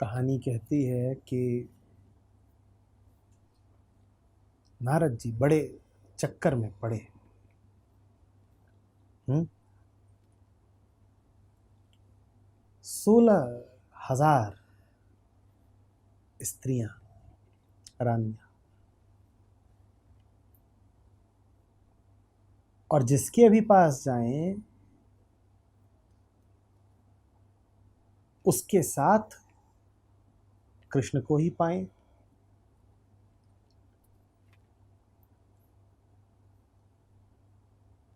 कहानी कहती है कि नारद जी बड़े चक्कर में पड़े। 16,000 स्त्रियां, रानियां, और जिसके भी पास जाएं उसके साथ कृष्ण को ही पाएं।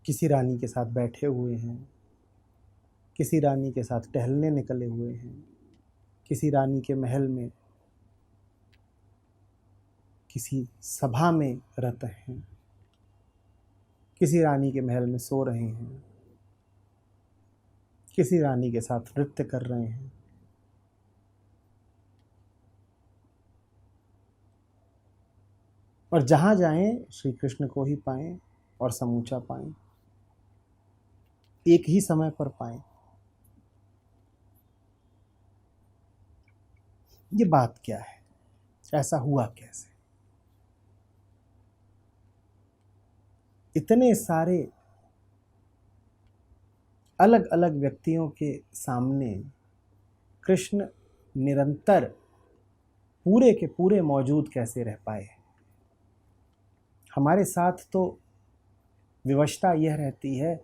किसी रानी के साथ बैठे हुए हैं, किसी रानी के साथ टहलने निकले हुए हैं, किसी रानी के महल में, किसी सभा में रहते हैं, किसी रानी के महल में सो रहे हैं, किसी रानी के साथ नृत्य कर रहे हैं। और जहां जाएं श्री कृष्ण को ही पाएं और समूचा पाएं, एक ही समय पर पाएं। ये बात क्या है? ऐसा हुआ कैसे? इतने सारे अलग अलग व्यक्तियों के सामने कृष्ण निरंतर पूरे के पूरे मौजूद कैसे रह पाए? हमारे साथ तो विवशता यह रहती है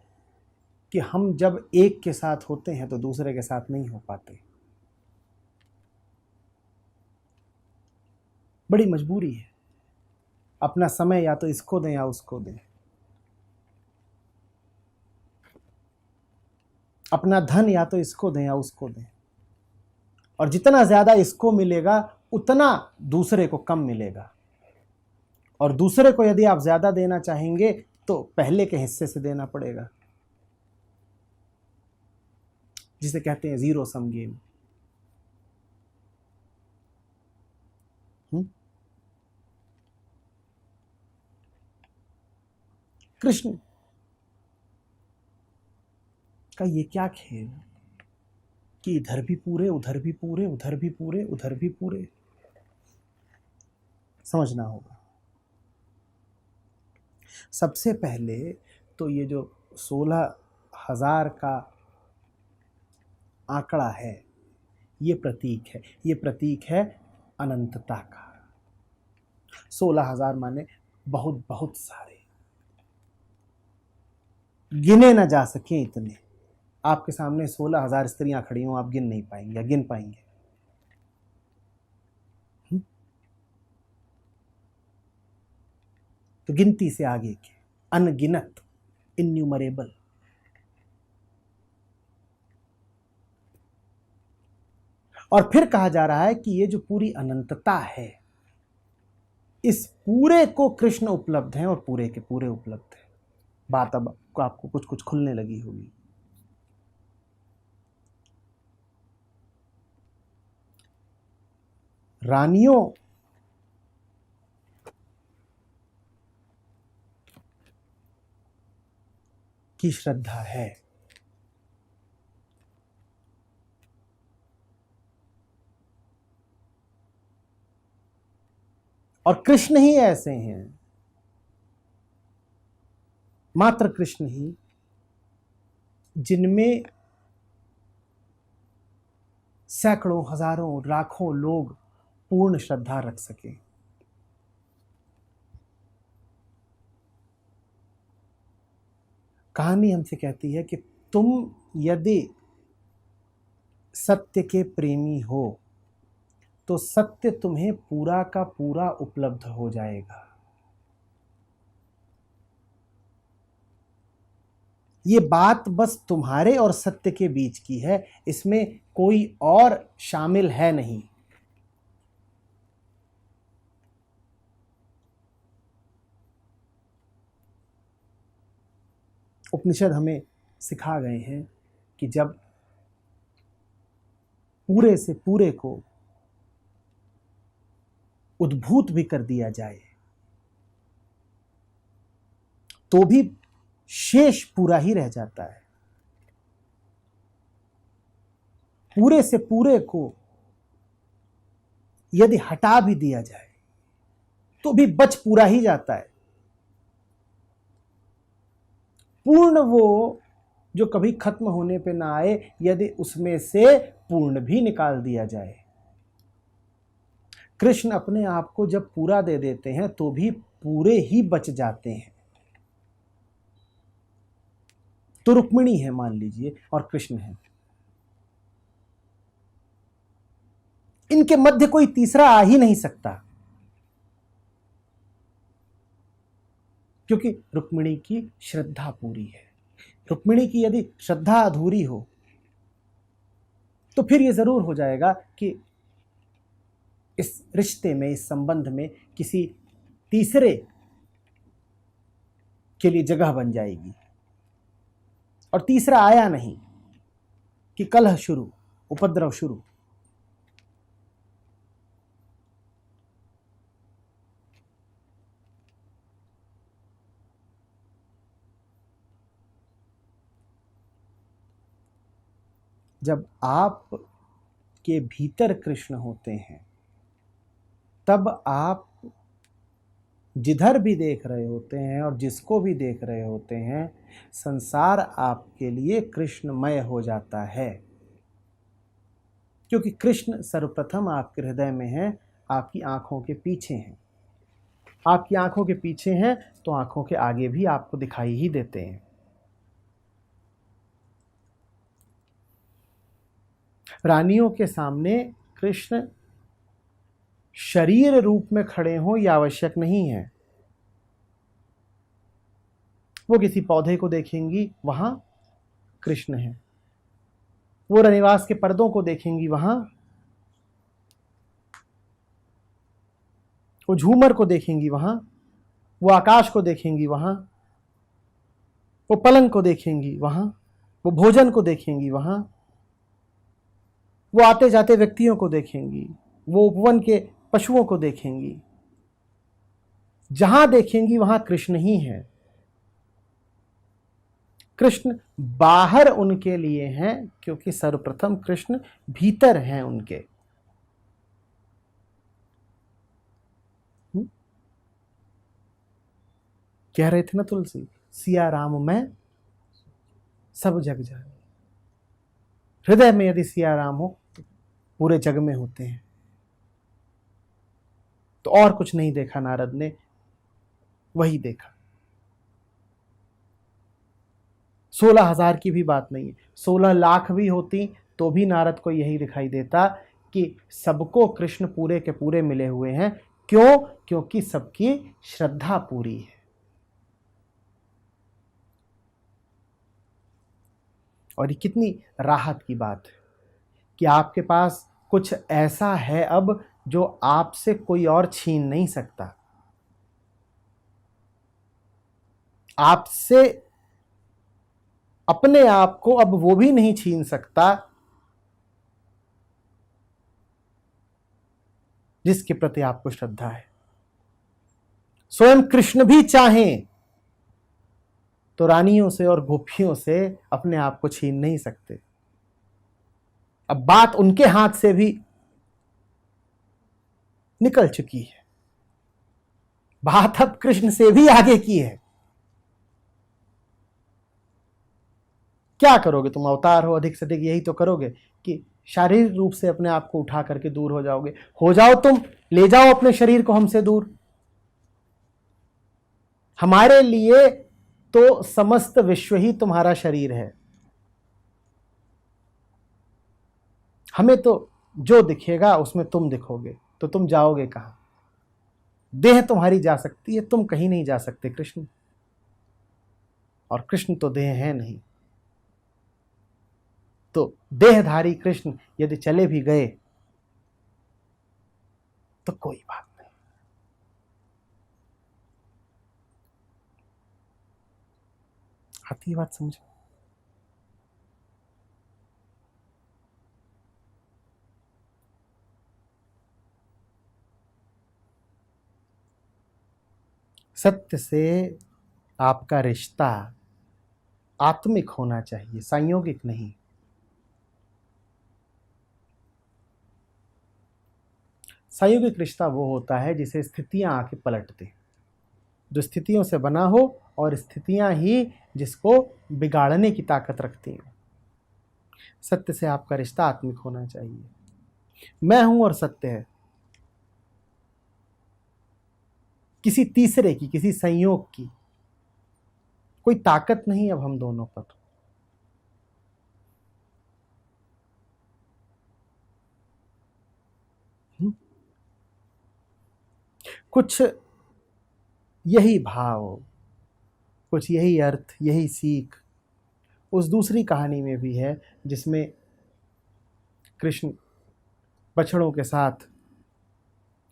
कि हम जब एक के साथ होते हैं तो दूसरे के साथ नहीं हो पाते। बड़ी मजबूरी है। अपना समय या तो इसको दें या उसको दें, अपना धन या तो इसको दें या उसको दें, और जितना ज्यादा इसको मिलेगा उतना दूसरे को कम मिलेगा। और दूसरे को यदि आप ज्यादा देना चाहेंगे तो पहले के हिस्से से देना पड़ेगा, जिसे कहते हैं जीरो सम गेम। कृष्ण का ये क्या खेल कि इधर भी पूरे, उधर भी पूरे, उधर भी पूरे, उधर भी पूरे। समझना होगा। सबसे पहले तो ये जो 16,000 का आंकड़ा है, ये प्रतीक है। ये प्रतीक है अनंतता का। 16,000 माने बहुत बहुत सारे, गिने ना जा सके इतने। आपके सामने 16,000 स्त्रियां खड़ी हों, आप गिन नहीं पाएंगे या गिन पाएंगे? तो गिनती से आगे के अनगिनत, इन्यूमरेबल। और फिर कहा जा रहा है कि ये जो पूरी अनंतता है, इस पूरे को कृष्ण उपलब्ध हैं और पूरे के पूरे उपलब्ध हैं। बात अब आपको कुछ कुछ खुलने लगी होगी। रानियों की श्रद्धा है, और कृष्ण ही ऐसे हैं, मात्र कृष्ण ही, जिनमें सैकड़ों, हजारों, लाखों लोग पूर्ण श्रद्धा रख सके। कहानी हमसे कहती है कि तुम यदि सत्य के प्रेमी हो तो सत्य तुम्हें पूरा का पूरा उपलब्ध हो जाएगा। ये बात बस तुम्हारे और सत्य के बीच की है, इसमें कोई और शामिल है नहीं। उपनिषद हमें सिखा गए हैं कि जब पूरे से पूरे को उद्भूत भी कर दिया जाए तो भी शेष पूरा ही रह जाता है। पूरे से पूरे को यदि हटा भी दिया जाए तो भी बच पूरा ही जाता है। पूर्ण वो जो कभी खत्म होने पे ना आए, यदि उसमें से पूर्ण भी निकाल दिया जाए। कृष्ण अपने आप को जब पूरा दे देते हैं तो भी पूरे ही बच जाते हैं। तो रुक्मिणी है मान लीजिए और कृष्ण है, इनके मध्य कोई तीसरा आ ही नहीं सकता, क्योंकि रुक्मिणी की श्रद्धा पूरी है। रुक्मिणी की यदि श्रद्धा अधूरी हो तो फिर यह जरूर हो जाएगा कि इस रिश्ते में, इस संबंध में किसी तीसरे के लिए जगह बन जाएगी। और तीसरा आया नहीं कि कलह शुरू, उपद्रव शुरू। जब आप के भीतर कृष्ण होते हैं तब आप जिधर भी देख रहे होते हैं और जिसको भी देख रहे होते हैं, संसार आपके लिए कृष्णमय हो जाता है, क्योंकि कृष्ण सर्वप्रथम आपके हृदय में है, आपकी आंखों के पीछे हैं। आपकी आंखों के पीछे हैं तो आंखों के आगे भी आपको दिखाई ही देते हैं। रानियों के सामने कृष्ण शरीर रूप में खड़े हों यह आवश्यक नहीं है। वो किसी पौधे को देखेंगी, वहां कृष्ण है। वो रनिवास के पर्दों को देखेंगी, वहां वो झूमर को देखेंगी, वहां वो आकाश को देखेंगी, वहां वो पलंग को देखेंगी, वहां वो भोजन को देखेंगी, वहां वो आते जाते व्यक्तियों को देखेंगी, वो उपवन के पशुओं को देखेंगी। जहां देखेंगी वहां कृष्ण ही है। कृष्ण बाहर उनके लिए हैं क्योंकि सर्वप्रथम कृष्ण भीतर हैं उनके। कह रहे थे ना तुलसी, सिया राम मैं सब जग जाने। हृदय में यदि सिया राम हो तो पूरे जग में होते हैं। तो और कुछ नहीं देखा नारद ने, वही देखा। 16,000 की भी बात नहीं है, 16 लाख भी होती तो भी नारद को यही दिखाई देता कि सबको कृष्ण पूरे के पूरे मिले हुए हैं। क्यों? क्योंकि सबकी श्रद्धा पूरी है। और ये कितनी राहत की बात है कि आपके पास कुछ ऐसा है अब जो आपसे कोई और छीन नहीं सकता। आपसे अपने आप को अब वो भी नहीं छीन सकता जिसके प्रति आपको श्रद्धा है। स्वयं कृष्ण भी चाहें तो रानियों से और गोपियों से अपने आप को छीन नहीं सकते। अब बात उनके हाथ से भी निकल चुकी है, बात अब कृष्ण से भी आगे की है। क्या करोगे तुम? अवतार हो, अधिक से अधिक यही तो करोगे कि शारीरिक रूप से अपने आप को उठा करके दूर हो जाओगे। हो जाओ तुम, ले जाओ अपने शरीर को हमसे दूर। हमारे लिए तो समस्त विश्व ही तुम्हारा शरीर है। हमें तो जो दिखेगा उसमें तुम दिखोगे, तो तुम जाओगे कहां? देह तुम्हारी जा सकती है, तुम कहीं नहीं जा सकते कृष्ण। और कृष्ण तो देह है नहीं, तो देहधारी कृष्ण यदि चले भी गए तो कोई बात नहीं। आती बात समझो। सत्य से आपका रिश्ता आत्मिक होना चाहिए, संयोगिक नहीं। संयोगिक रिश्ता वो होता है जिसे स्थितियां आके पलट दे, जो स्थितियों से बना हो और स्थितियां ही जिसको बिगाड़ने की ताकत रखती हैं। सत्य से आपका रिश्ता आत्मिक होना चाहिए। मैं हूं और सत्य है, किसी तीसरे की, किसी संयोग की कोई ताकत नहीं अब हम दोनों पर। कुछ यही भाव, कुछ यही अर्थ, यही सीख उस दूसरी कहानी में भी है जिसमें कृष्ण बछड़ों के साथ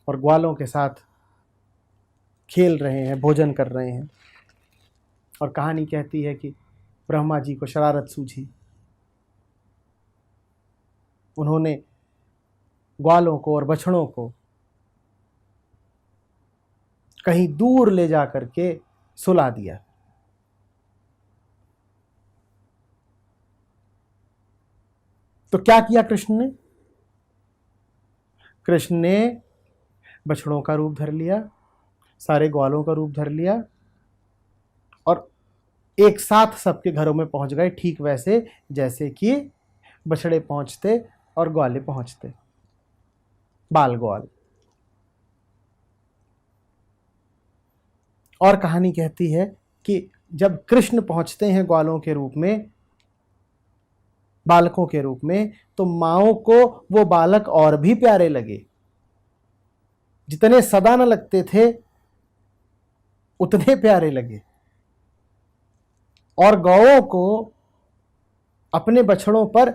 और ग्वालों के साथ खेल रहे हैं, भोजन कर रहे हैं, और कहानी कहती है कि ब्रह्मा जी को शरारत सूझी। उन्होंने ग्वालों को और बछड़ों को कहीं दूर ले जा करके सुला दिया। तो क्या किया कृष्ण ने? कृष्ण ने बछड़ों का रूप धर लिया, सारे ग्वालों का रूप धर लिया और एक साथ सबके घरों में पहुंच गए, ठीक वैसे जैसे कि बछड़े पहुंचते और ग्वाले पहुंचते, बाल ग्वाल। और कहानी कहती है कि जब कृष्ण पहुंचते हैं ग्वालों के रूप में, बालकों के रूप में, तो माओ को वो बालक और भी प्यारे लगे। जितने सदा न लगते थे उतने प्यारे लगे, और गौओं को अपने बछड़ों पर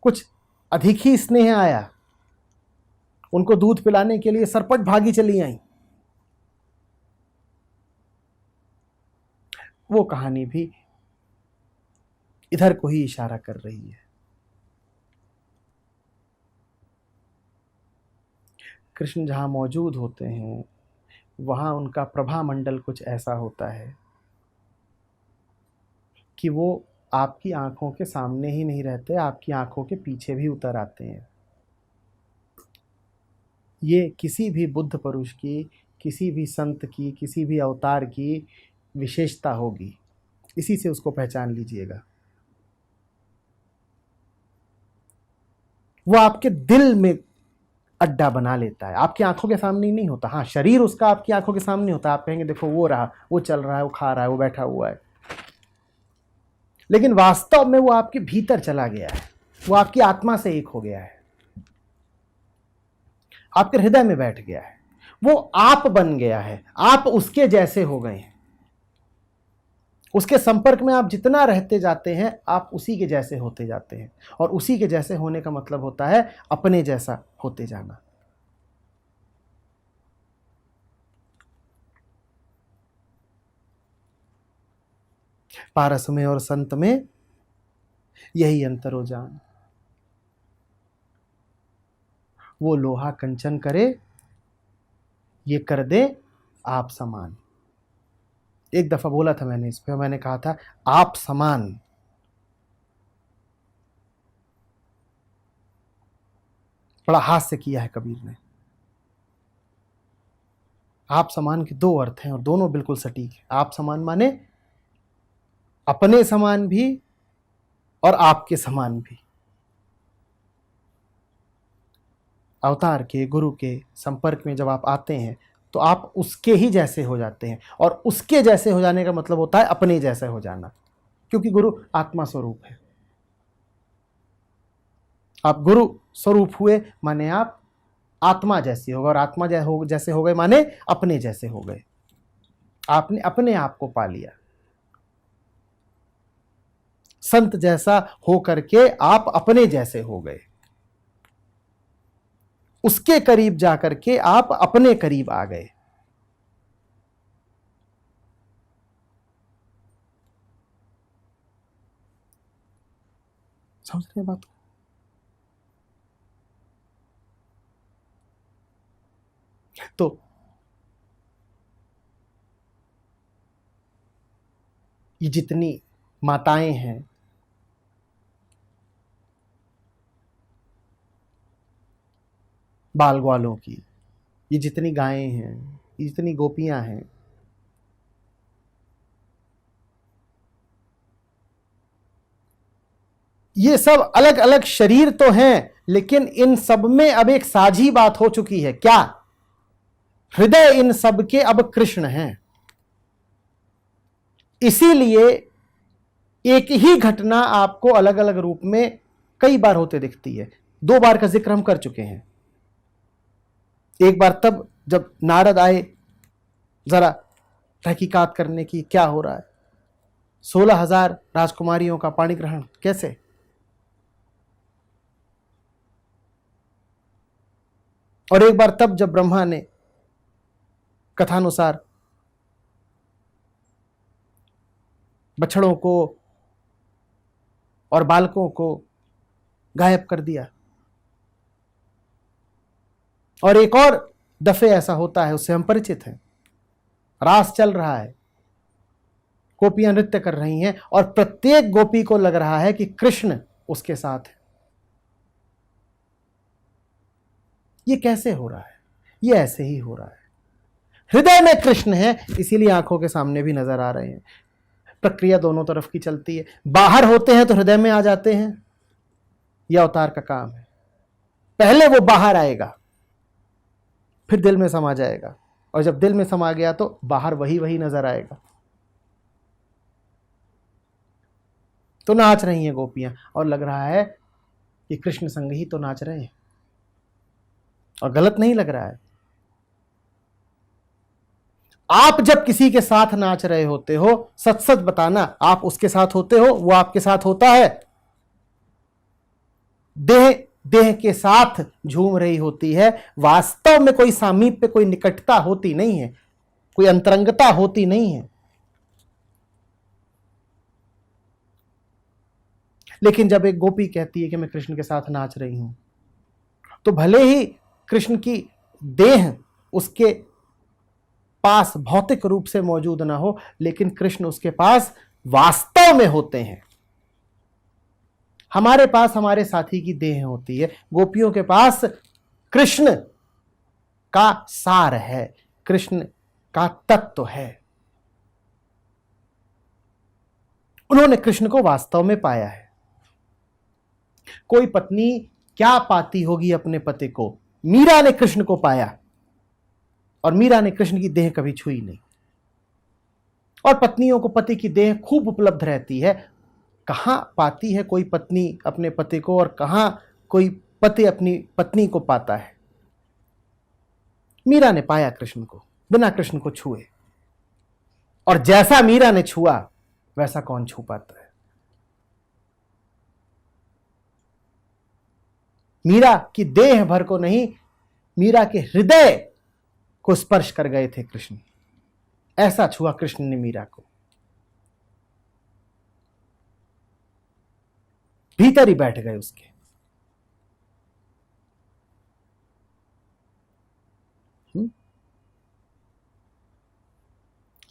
कुछ अधिक ही स्नेह आया। उनको दूध पिलाने के लिए सरपट भागी चली आई। वो कहानी भी इधर को ही इशारा कर रही है। कृष्ण जहां मौजूद होते हैं वहां उनका प्रभा मंडल कुछ ऐसा होता है कि वो आपकी आंखों के सामने ही नहीं रहते, आपकी आंखों के पीछे भी उतर आते हैं। ये किसी भी बुद्ध पुरुष की, किसी भी संत की, किसी भी अवतार की विशेषता होगी। इसी से उसको पहचान लीजिएगा। वो आपके दिल में अड्डा बना लेता है, आपकी आंखों के सामने ही नहीं होता। हाँ, शरीर उसका आपकी आंखों के सामने होता है, आप कहेंगे देखो वो रहा, वो चल रहा है, वो खा रहा है, वो बैठा हुआ है, लेकिन वास्तव में वो आपके भीतर चला गया है, वो आपकी आत्मा से एक हो गया है, आपके हृदय में बैठ गया है, वो आप बन गया है, आप उसके जैसे हो गए हैं। उसके संपर्क में आप जितना रहते जाते हैं आप उसी के जैसे होते जाते हैं, और उसी के जैसे होने का मतलब होता है अपने जैसा होते जाना। पारस में और संत में यही अंतर हो जान। वो लोहा कंचन करे, ये कर दे आप समान। एक दफा बोला था मैंने इस पे, मैंने कहा था आप समान। बड़ा हास्य किया है कबीर ने। आप समान के दो अर्थ हैं और दोनों बिल्कुल सटीक है। आप समान माने अपने समान भी और आपके समान भी। अवतार के, गुरु के संपर्क में जब आप आते हैं तो आप उसके ही जैसे हो जाते हैं, और उसके जैसे हो जाने का मतलब होता है अपने जैसे हो जाना, क्योंकि गुरु आत्मा स्वरूप है। आप गुरु स्वरूप हुए माने आप आत्मा जैसी हो गए, और आत्मा जैसे हो गए माने अपने जैसे हो गए। आपने अपने आप को पा लिया। संत जैसा हो करके आप अपने जैसे हो गए, उसके करीब जाकर के आप अपने करीब आ गए। समझ रहे हैं बात को? तो ये जितनी माताएं हैं, बाल ग्वालों की, ये जितनी गायें हैं, ये जितनी गोपियां हैं, ये सब अलग अलग शरीर तो हैं, लेकिन इन सब में अब एक साझी बात हो चुकी है। क्या? हृदय इन सब के अब कृष्ण हैं। इसीलिए एक ही घटना आपको अलग अलग रूप में कई बार होते दिखती है। 2 बार का जिक्र हम कर चुके हैं। एक बार तब जब नारद आए जरा तहकीकात करने की, क्या हो रहा है, 16,000 राजकुमारियों का पाणी ग्रहण कैसे। और एक बार तब जब ब्रह्मा ने कथानुसार बछड़ों को और बालकों को गायब कर दिया। और एक और दफे ऐसा होता है, उससे हम परिचित हैं। रास चल रहा है, गोपियां नृत्य कर रही हैं और प्रत्येक गोपी को लग रहा है कि कृष्ण उसके साथ है। ये कैसे हो रहा है? ये ऐसे ही हो रहा है। हृदय में कृष्ण है, इसीलिए आंखों के सामने भी नजर आ रहे हैं। प्रक्रिया दोनों तरफ की चलती है। बाहर होते हैं तो हृदय में आ जाते हैं, यह अवतार का काम है। पहले वो बाहर आएगा, फिर दिल में समा जाएगा, और जब दिल में समा गया तो बाहर वही वही नजर आएगा। तो नाच रही हैं गोपियां, और लग रहा है कि कृष्ण संग ही तो नाच रहे हैं, और गलत नहीं लग रहा है। आप जब किसी के साथ नाच रहे होते हो, सच सच बताना, आप उसके साथ होते हो, वो आपके साथ होता है। देह देह के साथ झूम रही होती है, वास्तव में कोई सामीप्य, कोई निकटता होती नहीं है, कोई अंतरंगता होती नहीं है। लेकिन जब एक गोपी कहती है कि मैं कृष्ण के साथ नाच रही हूं, तो भले ही कृष्ण की देह उसके पास भौतिक रूप से मौजूद ना हो, लेकिन कृष्ण उसके पास वास्तव में होते हैं। हमारे पास हमारे साथी की देह होती है, गोपियों के पास कृष्ण का सार है, कृष्ण का तत्व है। उन्होंने कृष्ण को वास्तव में पाया है। कोई पत्नी क्या पाती होगी अपने पति को? मीरा ने कृष्ण को पाया, और मीरा ने कृष्ण की देह कभी छुई नहीं। और पत्नियों को पति की देह खूब उपलब्ध रहती है। कहां पाती है कोई पत्नी अपने पति को, और कहां कोई पति अपनी पत्नी को पाता है? मीरा ने पाया कृष्ण को बिना कृष्ण को छुए, और जैसा मीरा ने छुआ वैसा कौन छू पाता है? मीरा की देह भर को नहीं, मीरा के हृदय को स्पर्श कर गए थे कृष्ण। ऐसा छुआ कृष्ण ने मीरा को, भीतर ही बैठ गए उसके।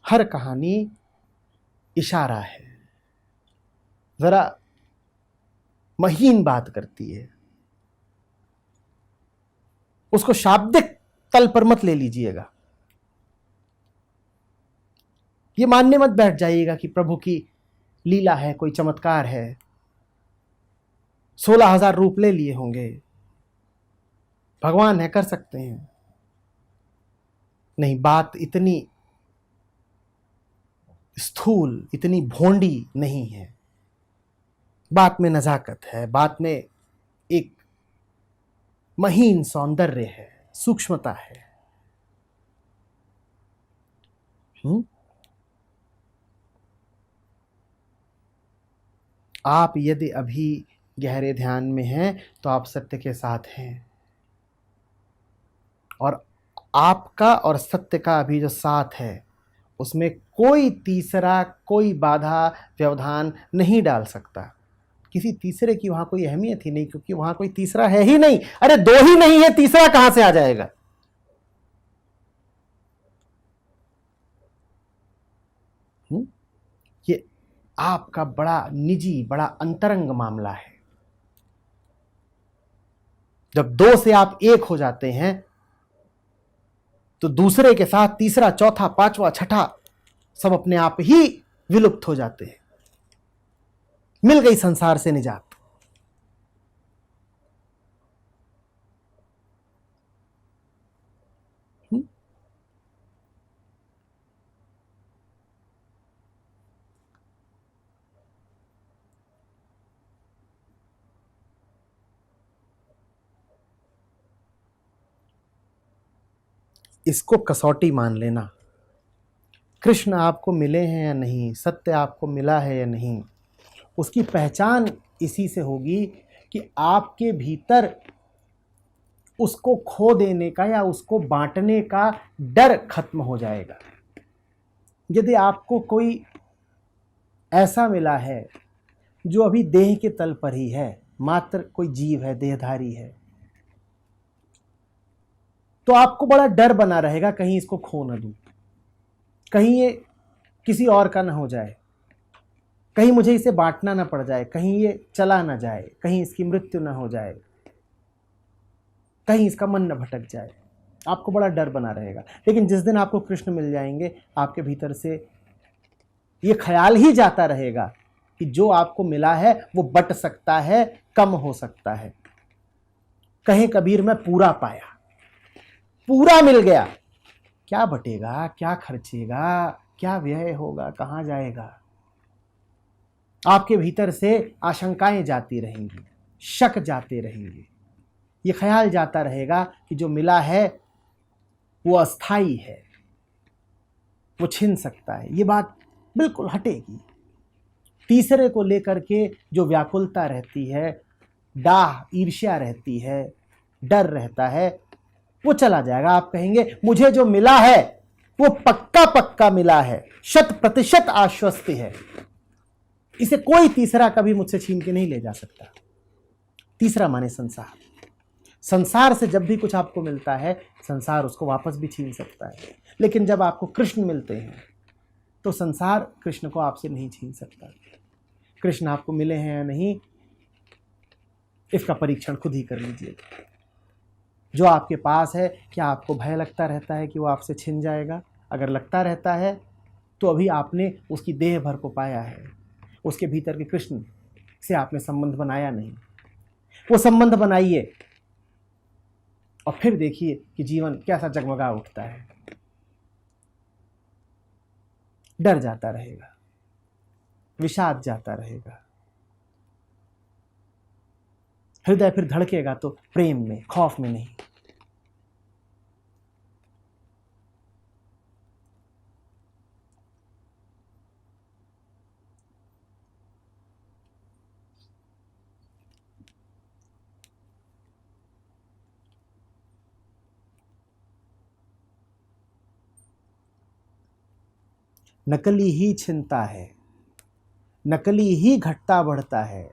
हर कहानी इशारा है, जरा महीन बात करती है। उसको शाब्दिक तल पर मत ले लीजिएगा। ये मानने मत बैठ जाइएगा कि प्रभु की लीला है, कोई चमत्कार है, 16,000 रूप ले लिए होंगे, भगवान है, कर सकते हैं। नहीं, बात इतनी स्थूल, इतनी भोंडी नहीं है। बात में नजाकत है, बात में एक महीन सौंदर्य है, सूक्ष्मता है। आप यदि अभी गहरे ध्यान में हैं तो आप सत्य के साथ हैं, और आपका और सत्य का अभी जो साथ है उसमें कोई तीसरा, कोई बाधा व्यवधान नहीं डाल सकता। किसी तीसरे की वहां कोई अहमियत ही नहीं, क्योंकि वहां कोई तीसरा है ही नहीं। अरे दो ही नहीं है, तीसरा कहां से आ जाएगा? ये आपका बड़ा निजी, बड़ा अंतरंग मामला है। जब दो से आप एक हो जाते हैं तो दूसरे के साथ तीसरा, चौथा, पांचवा, छठा सब अपने आप ही विलुप्त हो जाते हैं। मिल गई संसार से निजात। इसको कसौटी मान लेना। कृष्ण आपको मिले हैं या नहीं, सत्य आपको मिला है या नहीं, उसकी पहचान इसी से होगी कि आपके भीतर उसको खो देने का या उसको बांटने का डर खत्म हो जाएगा। यदि आपको कोई ऐसा मिला है जो अभी देह के तल पर ही है, मात्र कोई जीव है, देहधारी है, तो आपको बड़ा डर बना रहेगा कहीं इसको खो न दूं, कहीं ये किसी और का ना हो जाए, कहीं मुझे इसे बांटना ना पड़ जाए, कहीं ये चला ना जाए, कहीं इसकी मृत्यु ना हो जाए, कहीं इसका मन न भटक जाए। आपको बड़ा डर बना रहेगा। लेकिन जिस दिन आपको कृष्ण मिल जाएंगे, आपके भीतर से ये ख्याल ही जाता रहेगा कि जो आपको मिला है वो बट सकता है, कम हो सकता है। कहे कबीर मैं पूरा पाया, पूरा मिल गया, क्या बटेगा, क्या खर्चेगा, क्या व्यय होगा, कहां जाएगा। आपके भीतर से आशंकाएं जाती रहेंगी, शक जाते रहेंगे, ये ख्याल जाता रहेगा कि जो मिला है वो अस्थाई है, वो छिन सकता है। ये बात बिल्कुल हटेगी। तीसरे को लेकर के जो व्याकुलता रहती है, डाह, ईर्ष्या रहती है, डर रहता है, वो चला जाएगा। आप कहेंगे मुझे जो मिला है वो पक्का पक्का मिला है, 100% आश्वस्त है, इसे कोई तीसरा कभी मुझसे छीन के नहीं ले जा सकता। तीसरा माने संसार। संसार से जब भी कुछ आपको मिलता है, संसार उसको वापस भी छीन सकता है। लेकिन जब आपको कृष्ण मिलते हैं तो संसार कृष्ण को आपसे नहीं छीन सकता। कृष्ण आपको मिले हैं या नहीं, इसका परीक्षण खुद ही कर लीजिए। जो आपके पास है, क्या आपको भय लगता रहता है कि वो आपसे छिन जाएगा? अगर लगता रहता है तो अभी आपने उसकी देह भर को पाया है, उसके भीतर के कृष्ण से आपने संबंध बनाया नहीं। वो संबंध बनाइए और फिर देखिए कि जीवन कैसा जगमगा उठता है। डर जाता रहेगा, विषाद जाता रहेगा, हृदय फिर धड़केगा तो प्रेम में, खौफ में नहीं। नकली ही छिनता है, नकली ही घटता बढ़ता है।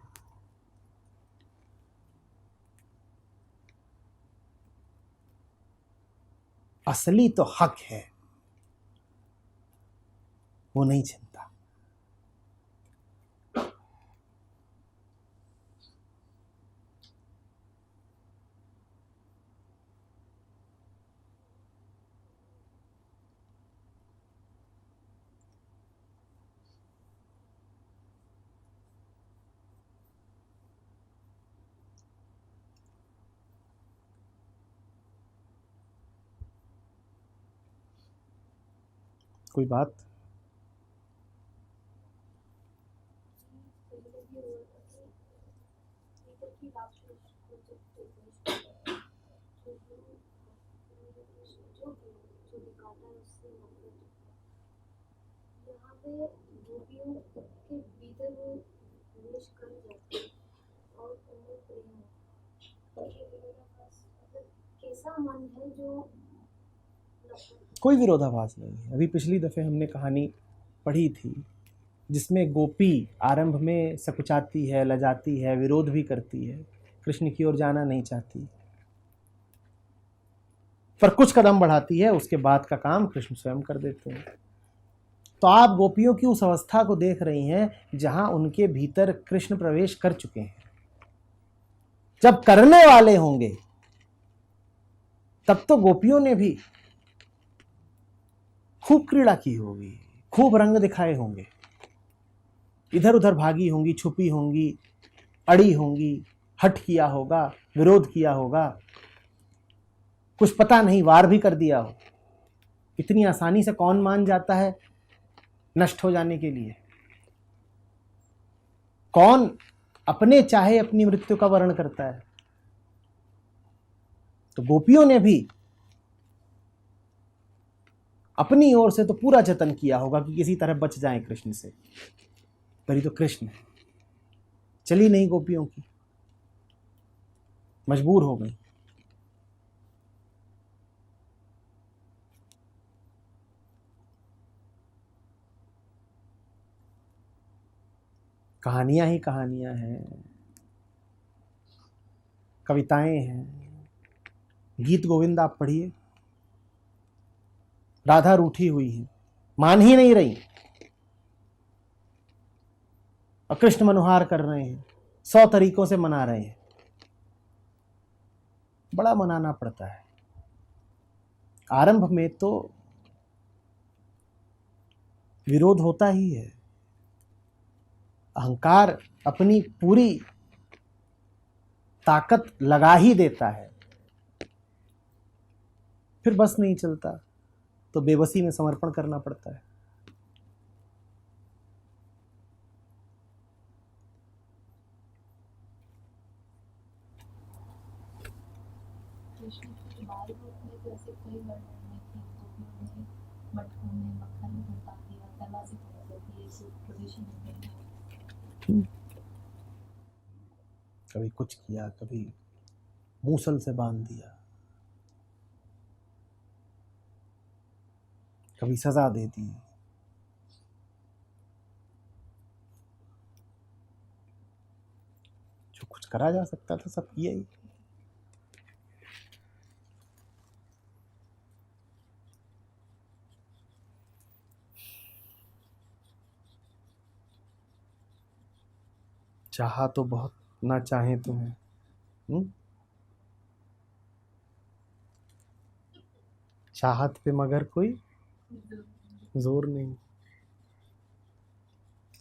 असली तो हक है, वो नहीं छिनता। कोई बात? कोई विरोधाभास नहीं है। अभी पिछली दफे हमने कहानी पढ़ी थी जिसमें गोपी आरंभ में सकुचाती है, लजाती है, विरोध भी करती है, कृष्ण की ओर जाना नहीं चाहती, पर कुछ कदम बढ़ाती है, उसके बाद का काम कृष्ण स्वयं कर देते हैं। तो आप गोपियों की उस अवस्था को देख रही हैं जहां उनके भीतर कृष्ण प्रवेश कर चुके हैं। जब करने वाले होंगे तब तो गोपियों ने भी खूब क्रीड़ा की होगी, खूब रंग दिखाए होंगे, इधर उधर भागी होंगी, छुपी होंगी, अड़ी होंगी, हट किया होगा, विरोध किया होगा, कुछ पता नहीं वार भी कर दिया हो। इतनी आसानी से कौन मान जाता है नष्ट हो जाने के लिए? कौन अपने चाहे अपनी मृत्यु का वर्ण करता है? तो गोपियों ने भी अपनी ओर से तो पूरा जतन किया होगा कि किसी तरह बच जाएं कृष्ण से, पर ये तो कृष्ण है, चली नहीं गोपियों की, मजबूर हो गई। कहानियां ही कहानियां हैं, कविताएं हैं, गीत गोविंद आप पढ़िए, राधा रूठी हुई है, मान ही नहीं रही, और कृष्ण मनुहार कर रहे हैं, 100 तरीकों से मना रहे हैं, बड़ा मनाना पड़ता है। आरंभ में तो विरोध होता ही है, अहंकार अपनी पूरी ताकत लगा ही देता है, फिर बस नहीं चलता तो बेबसी में समर्पण करना पड़ता है। कृष्ण के बाल रूप में तो ऐसे कई वर्णन है कि गोपियों ने मटकों में मक्खन उतार दिया, दरवाजे बंद कर दिए, सूप प्रवेश नहीं करना। कभी कुछ किया, कभी मूसल से बांध दिया, कभी सजा दे दी। जो कुछ करा जा सकता था सब किया ही। चाहा तो बहुत, ना चाहे तुम्हें। चाहत पे मगर कोई जोर नहीं।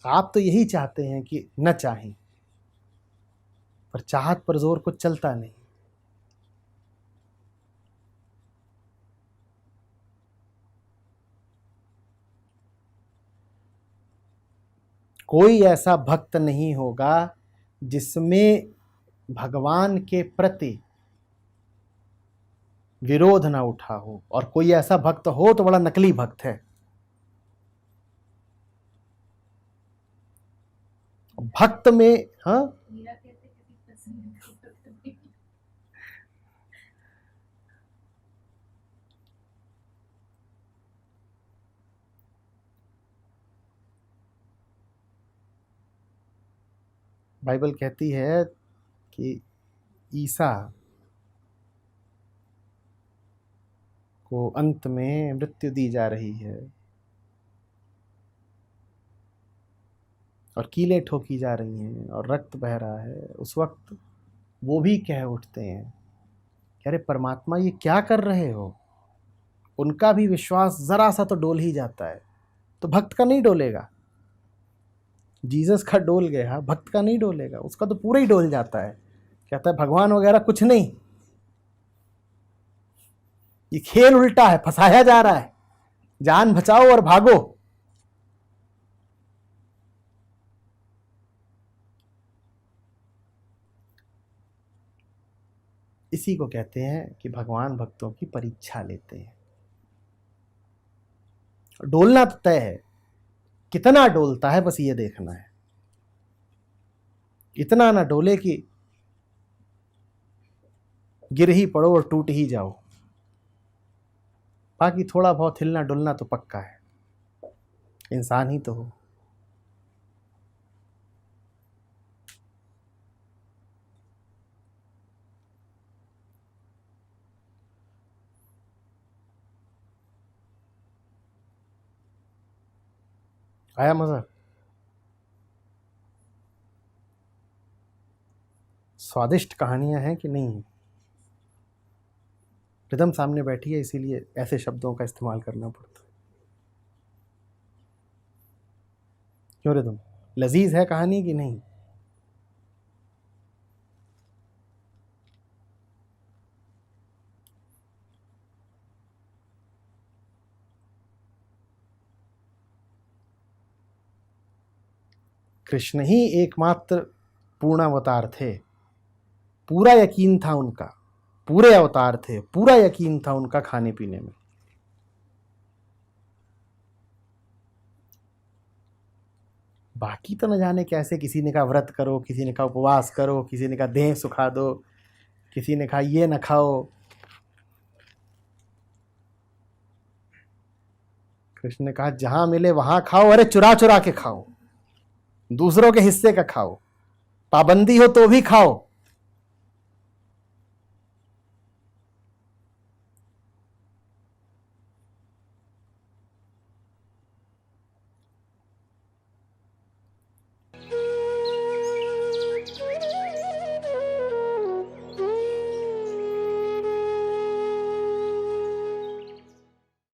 आप तो यही चाहते हैं कि न चाहें, पर चाहत पर जोर कुछ चलता नहीं। कोई ऐसा भक्त नहीं होगा जिसमें भगवान के प्रति विरोध ना उठा हो, और कोई ऐसा भक्त हो तो बड़ा नकली भक्त है। भक्त में हाँ बाइबल कहती है कि ईसा को अंत में मृत्यु दी जा रही है और कीलें ठोकी जा रही हैं और रक्त बह रहा है। उस वक्त वो भी कह उठते हैं कि अरे परमात्मा ये क्या कर रहे हो। उनका भी विश्वास जरा सा तो डोल ही जाता है, तो भक्त का नहीं डोलेगा। जीसस का डोल गया, भक्त का नहीं डोलेगा, उसका तो पूरा ही डोल जाता है। कहता है भगवान वगैरह कुछ नहीं, ये खेल उल्टा है, फंसाया जा रहा है, जान बचाओ और भागो। इसी को कहते हैं कि भगवान भक्तों की परीक्षा लेते हैं। डोलना तो तय है, कितना डोलता है बस ये देखना है। इतना ना डोले कि गिर ही पड़ो और टूट ही जाओ, बाकी थोड़ा बहुत हिलना डुलना तो पक्का है, इंसान ही तो हो। आया मजा? स्वादिष्ट कहानियां हैं कि नहीं है? रिदम सामने बैठी है, इसीलिए ऐसे शब्दों का इस्तेमाल करना पड़ता है। क्यों रिदम, लजीज है कहानी कि नहीं? कृष्ण ही एकमात्र पूर्ण अवतार थे, पूरा यकीन था उनका, पूरे अवतार थे, पूरा यकीन था उनका खाने पीने में। बाकी तो न जाने कैसे, किसी ने कहा व्रत करो, किसी ने कहा उपवास करो, किसी ने कहा देह सुखा दो, किसी ने कहा ये न खाओ। कृष्ण ने कहा जहां मिले वहां खाओ, अरे चुरा चुरा के खाओ, दूसरों के हिस्से का खाओ, पाबंदी हो तो भी खाओ,